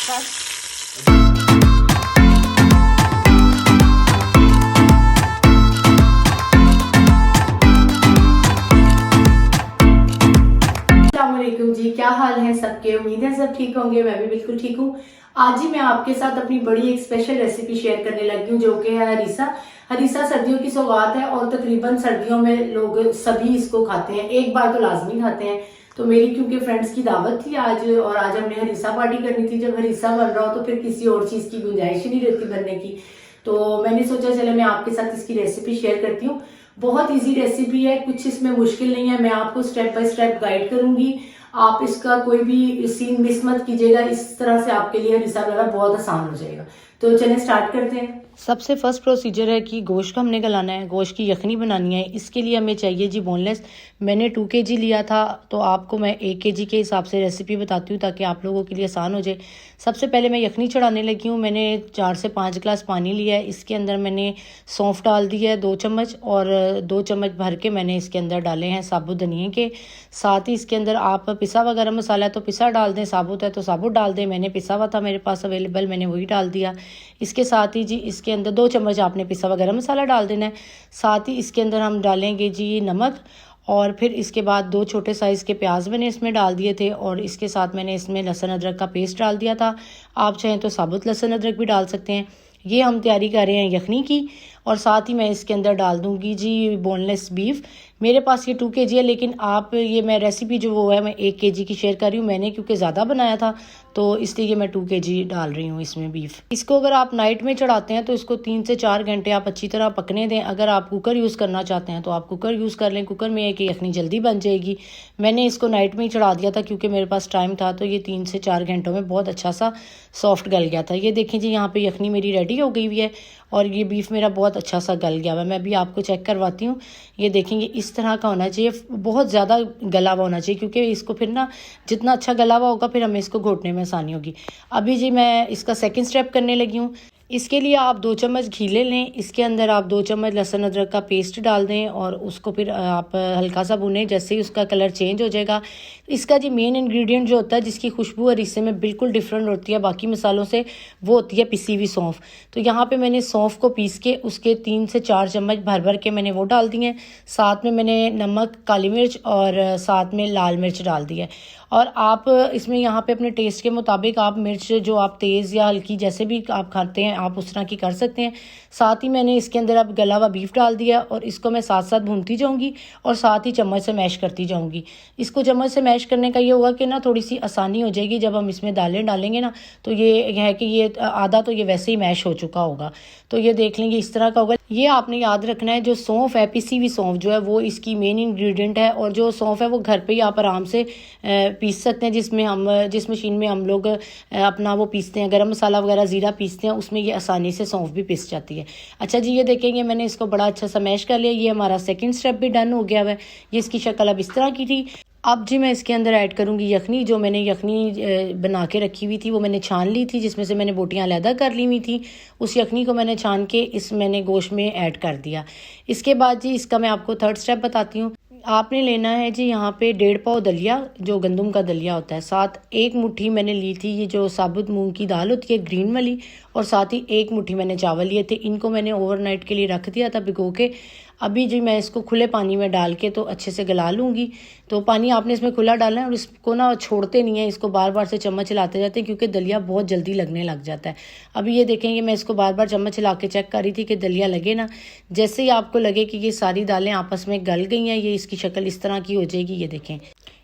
अस्सलामुअलैकुम जी, क्या हाल है सबके। उम्मीद है सब ठीक होंगे। मैं भी बिल्कुल ठीक हूँ। आज ही मैं आपके साथ अपनी बड़ी एक स्पेशल रेसिपी शेयर करने लगी हूँ, जो कि है हरीसा। हरीसा सर्दियों की सौगात है और तकरीबन सर्दियों में लोग सभी इसको खाते हैं, एक बार तो लाजमी खाते हैं। तो मेरी क्योंकि फ्रेंड्स की दावत थी आज, और आज हमने हरीसा पार्टी करनी थी। जब हरीसा बन रहा हो तो फिर किसी और चीज़ की गुंजाइश ही नहीं रहती बनने की। तो मैंने सोचा चले मैं आपके साथ इसकी रेसिपी शेयर करती हूँ। बहुत इजी रेसिपी है, कुछ इसमें मुश्किल नहीं है। मैं आपको स्टेप बाय स्टेप गाइड करूंगी। आप इसका कोई भी सीन मिस मत कीजिएगा। इस तरह से आपके लिए हरीसा बनाना बहुत आसान हो जाएगा। तो चलें स्टार्ट करते हैं। सबसे फर्स्ट प्रोसीजर है कि गोश्त को हमने गलाना है, गोश्त की यखनी बनानी है। इसके लिए हमें चाहिए जी बोनलेस। मैंने 2 kg लिया था, तो आपको मैं 1 kg के हिसाब से रेसिपी बताती हूँ ताकि आप लोगों के लिए आसान हो जाए। सबसे पहले मैं यखनी चढ़ाने लगी हूँ। मैंने 4 से 5 गिलास पानी लिया है। इसके अंदर मैंने सौंफ डाल दी है 2 चम्मच, और 2 चम्मच भर के मैंने इसके अंदर डाले हैं साबुत धनिए के। साथ ही इसके अंदर आप पिसा हुआ गरम मसाला है तो पिसा डाल दें, साबुत है तो साबुत डाल दें। मैंने पिसा हुआ था मेरे पास अवेलेबल, मैंने वही डाल दिया। इसके साथ ही जी इसके अंदर 2 चम्मच आपने पिसा हुआ गरम मसाला डाल देना है। साथ ही इसके अंदर हम डालेंगे जी नमक, और फिर इसके बाद 2 छोटे साइज़ के प्याज मैंने इसमें डाल दिए थे, और इसके साथ मैंने इसमें लहसुन अदरक का पेस्ट डाल दिया था। आप चाहें तो साबुत लहसुन अदरक भी डाल सकते हैं। ये हम तैयारी कर रहे हैं यखनी की। और साथ ही मैं इसके अंदर डाल दूंगी जी बोनलेस बीफ। मेरे पास ये 2 kg है, लेकिन आप ये मैं रेसिपी जो वो है मैं 1 kg की शेयर कर रही हूँ। मैंने क्योंकि ज़्यादा बनाया था तो इसलिए ये मैं 2 kg डाल रही हूँ इसमें बीफ। इसको अगर आप नाइट में चढ़ाते हैं तो इसको 3 से 4 घंटे आप अच्छी तरह पकने दें। अगर आप कुकर यूज़ करना चाहते हैं तो आप कुकर यूज़ कर लें। कुकर में है कि यखनी जल्दी बन जाएगी। मैंने इसको नाइट में ही चढ़ा दिया था क्योंकि मेरे पास टाइम था, तो ये 3 से 4 घंटों में बहुत अच्छा सा सॉफ्ट गल गया था। ये देखें जी, यहाँ पे यखनी मेरी रेडी हो गई हुई है और ये बीफ मेरा बहुत अच्छा सा गल गया हुआ है। मैं भी आपको चेक करवाती हूँ। ये देखेंगे इस तरह का होना चाहिए, बहुत ज़्यादा गला हुआ होना चाहिए, क्योंकि इसको फिर ना जितना अच्छा गला हुआ होगा फिर हमें इसको घोटने में आसानी होगी। अभी जी मैं इसका सेकंड स्टेप करने लगी हूँ। इसके लिए आप 2 चम्मच घी ले लें। इसके अंदर आप 2 चम्मच लहसुन अदरक का पेस्ट डाल दें और उसको फिर आप हल्का सा भुनें। जैसे ही उसका कलर चेंज हो जाएगा, इसका जी मेन इंग्रेडिएंट जो होता है जिसकी खुशबू और इससे में बिल्कुल डिफरेंट होती है बाकी मसालों से, वो होती है पिसी हुई सौंफ। तो यहाँ पे मैंने सौंफ को पीस के उसके 3 से 4 चम्मच भर भर के मैंने वो डाल दिए हैं। साथ में मैंने नमक, काली मिर्च और साथ में लाल मिर्च डाल दी है। और आप इसमें यहाँ पे अपने टेस्ट के मुताबिक आप मिर्च जो आप तेज़ या हल्की जैसे भी आप खाते हैं आप उस तरह की कर सकते हैं। साथ ही मैंने इसके अंदर अब गला हुआ बीफ डाल दिया और इसको मैं साथ साथ भूनती जाऊंगी और साथ ही चम्मच से मैश करती जाऊंगी। इसको चम्मच से मैश करने का ये होगा कि ना थोड़ी सी आसानी हो जाएगी। जब हम इसमें दालें डालेंगे ना तो ये है कि ये आधा तो ये वैसे ही मैश हो चुका होगा। तो ये देख लेंगे इस तरह का होगा। ये आपने याद रखना है, जो सौंफ है पिसी हुई सौंफ जो है वो इसकी मेन इंग्रेडिएंट है। और जो सौंफ है वो घर पे ही आप आराम से पीस सकते हैं, जिस मशीन में हम लोग अपना वो पीसते हैं, गरम मसाला वगैरह ज़ीरा पीसते हैं, उसमें ये आसानी से सौंफ भी पिस जाती है। अच्छा जी, ये देखेंगे मैंने इसको बड़ा अच्छा सा मैश कर लिया। ये हमारा सेकंड स्टेप भी डन हो गया है। ये इसकी शक्ल अब इस तरह की थी। अब जी मैं इसके अंदर ऐड करूंगी यखनी। जो मैंने यखनी बना के रखी हुई थी वो मैंने छान ली थी, जिसमें से मैंने बोटियां अलहदा कर ली हुई थी। उस यखनी को मैंने छान के मैंने गोश्त में ऐड कर दिया। इसके बाद जी इसका मैं आपको थर्ड स्टेप बताती हूँ। आपने लेना है जी यहाँ पे 1.5 पाव दलिया, जो गंदम का दलिया होता है। साथ 1 मुट्ठी मैंने ली थी ये जो साबुत मूंग की दाल होती है ग्रीन वाली, और साथ ही 1 मुट्ठी मैंने चावल लिए थे। इनको मैंने ओवरनाइट के लिए रख दिया था भिगो के। अभी जी मैं इसको खुले पानी में डाल के तो अच्छे से गला लूँगी। तो पानी आपने इसमें खुला डालना है और इसको ना छोड़ते नहीं है, इसको बार बार से चम्मच चलाते जाते हैं क्योंकि दलिया बहुत जल्दी लगने लग जाता है। अभी ये देखेंगे मैं इसको बार बार चम्मच चला के चेक कर रही थी कि दलिया लगे ना। जैसे ही आपको लगे कि ये सारी दालें आपस में गल गई हैं, ये इसकी शक्ल इस तरह की हो जाएगी। ये देखें।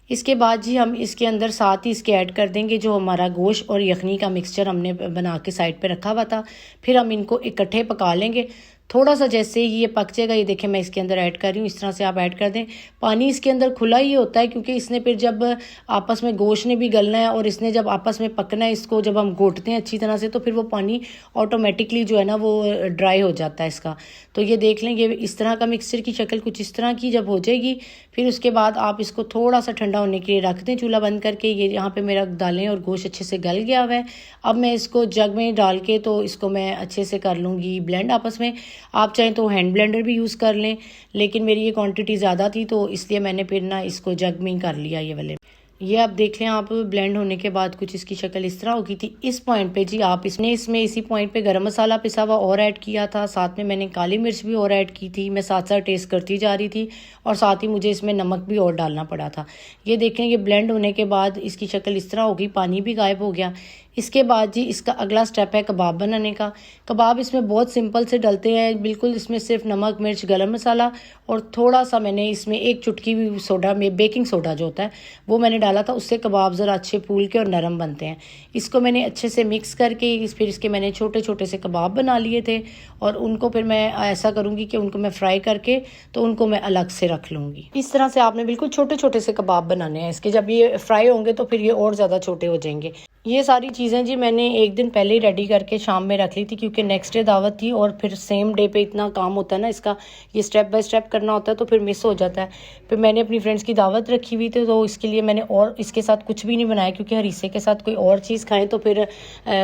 इसके बाद जी हम इसके अंदर साथ ही इसके ऐड कर देंगे जो हमारा गोश्त और यखनी का मिक्सचर हमने बना के साइड पे रखा हुआ था। फिर हम इनको इकट्ठे पका लेंगे। थोड़ा सा जैसे ही ये पक जाएगा, ये देखें मैं इसके अंदर ऐड कर रही हूँ। इस तरह से आप ऐड कर दें। पानी इसके अंदर खुला ही होता है क्योंकि इसने फिर जब आपस में गोश्त ने भी गलना है और इसने जब आपस में पकना है, इसको जब हम घोटते हैं अच्छी तरह से तो फिर वो पानी ऑटोमेटिकली जो है ना वो ड्राई हो जाता है इसका। तो ये देख लें, ये इस तरह का मिक्सचर की शक्ल कुछ इस तरह की जब हो जाएगी, फिर उसके बाद आप इसको थोड़ा सा ठंडा होने के लिए रख दें चूल्हा बंद करके। ये यहाँ पे मेरा दालें और गोश्त अच्छे से गल गया हुआ है। अब मैं इसको जग में डाल के तो इसको मैं अच्छे से कर लूँगी ब्लेंड आपस में। आप चाहें तो हैंड ब्लेंडर भी यूज़ कर लें, लेकिन मेरी ये क्वांटिटी ज़्यादा थी तो इसलिए मैंने फिर ना इसको जग में ही कर लिया ये वाले। ये आप देख लें, आप ब्लेंड होने के बाद कुछ इसकी शक्ल इस तरह होगी थी। इस पॉइंट पे जी आप इसमें इसी पॉइंट पे गरम मसाला पिसा हुआ और ऐड किया था, साथ में मैंने काली मिर्च भी और ऐड की थी। मैं साथ साथ टेस्ट करती जा रही थी और साथ ही मुझे इसमें नमक भी और डालना पड़ा था। ये देखें, ये ब्लेंड होने के बाद इसकी शक्ल इस तरह होगी, पानी भी गायब हो गया। इसके बाद जी इसका अगला स्टेप है कबाब बनाने का। कबाब इसमें बहुत सिंपल से डलते हैं, बिल्कुल इसमें सिर्फ नमक, मिर्च, गरम मसाला और थोड़ा सा मैंने इसमें एक चुटकी भी सोडा में बेकिंग सोडा जो होता है वो मैंने डाला था। उससे कबाब ज़रा अच्छे फूल के और नरम बनते हैं। इसको मैंने अच्छे से मिक्स करके फिर इसके मैंने छोटे छोटे से कबाब बना लिए थे और उनको फिर मैं ऐसा करूँगी कि उनको मैं फ्राई करके तो उनको मैं अलग से रख लूँगी। इस तरह से आपने बिल्कुल छोटे छोटे से कबाब बनाने हैं इसके। जब ये फ्राई होंगे तो फिर ये और ज़्यादा छोटे हो जाएंगे। ये सारी चीज़ें जी मैंने एक दिन पहले ही रेडी करके शाम में रख ली थी, क्योंकि नेक्स्ट डे दावत थी और फिर सेम डे पे इतना काम होता है ना इसका, ये स्टेप बाय स्टेप करना होता है तो फिर मिस हो जाता है। फिर मैंने अपनी फ्रेंड्स की दावत रखी हुई थी तो इसके लिए मैंने और इसके साथ कुछ भी नहीं बनाया, क्योंकि हरीसे के साथ कोई और चीज़ खाएं तो फिर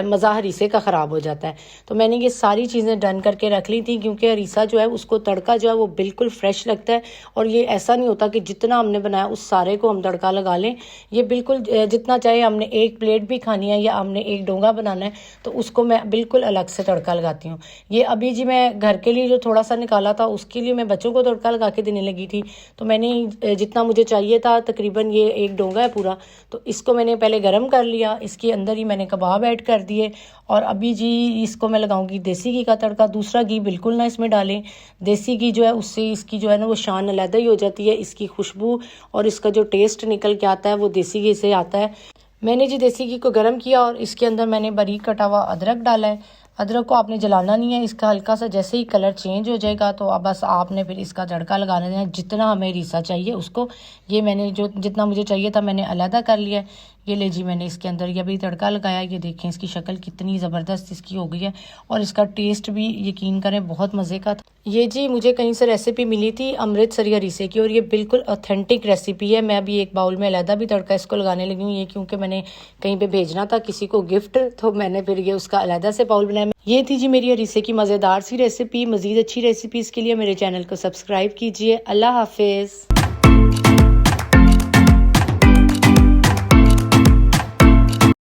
मज़ा हरीसे का ख़राब हो जाता है। तो मैंने ये सारी चीज़ें डन करके रख ली थी, क्योंकि हरीसा जो है उसको तड़का जो है वो बिल्कुल फ्रेश लगता है और ये ऐसा नहीं होता कि जितना हमने बनाया उस सारे को हम तड़का लगा लें। ये बिल्कुल जितना चाहे हमने एक प्लेट भी खानी है या हमने एक डोंगा बनाना है तो उसको मैं बिल्कुल अलग से तड़का लगाती हूँ। ये अभी जी मैं घर के लिए जो थोड़ा सा निकाला था उसके लिए मैं बच्चों को तड़का लगा के देने लगी थी। तो मैंने जितना मुझे चाहिए था, तकरीबन ये एक डोंगा है पूरा, तो इसको मैंने पहले गर्म कर लिया। इसके अंदर ही मैंने कबाब ऐड कर दिए और अभी जी इसको मैं लगाऊंगी देसी घी का तड़का। दूसरा घी बिल्कुल ना इसमें डालें, देसी घी जो है उससे इसकी जो है ना वो शान अलग ही हो जाती है। इसकी खुशबू और इसका जो टेस्ट निकल के आता है वो देसी घी से आता है। मैंने जी देसी घी को गर्म किया और इसके अंदर मैंने बारीक कटा हुआ अदरक डाला है। अदरक को आपने जलाना नहीं है, इसका हल्का सा जैसे ही कलर चेंज हो जाएगा तो अब बस आपने फिर इसका तड़का लगाना है जितना हमें रीसा चाहिए उसको। ये मैंने जो जितना मुझे चाहिए था मैंने अलहदा कर लिया है। ये ले जी मैंने इसके अंदर ये अभी तड़का लगाया। ये देखें इसकी शक्ल कितनी ज़बरदस्त इसकी हो गई है और इसका टेस्ट भी यकीन करें बहुत मज़े का था। ये जी मुझे कहीं से रेसिपी मिली थी अमृतसरी हरीसे की और ये बिल्कुल ऑथेंटिक रेसिपी है। मैं अभी एक बाउल में अलहदा भी तड़का इसको लगाने लगी हूँ, ये क्योंकि मैंने कहीं पे भेजना था किसी को गिफ्ट, तो मैंने फिर ये उसका अलहदा से बाउल बनाया। ये थी जी मेरी हरीसे की मज़ेदार सी रेसिपी। मज़ीद अच्छी रेसिपीज़ के लिए मेरे चैनल को सब्सक्राइब कीजिए। अल्लाह हाफिज़।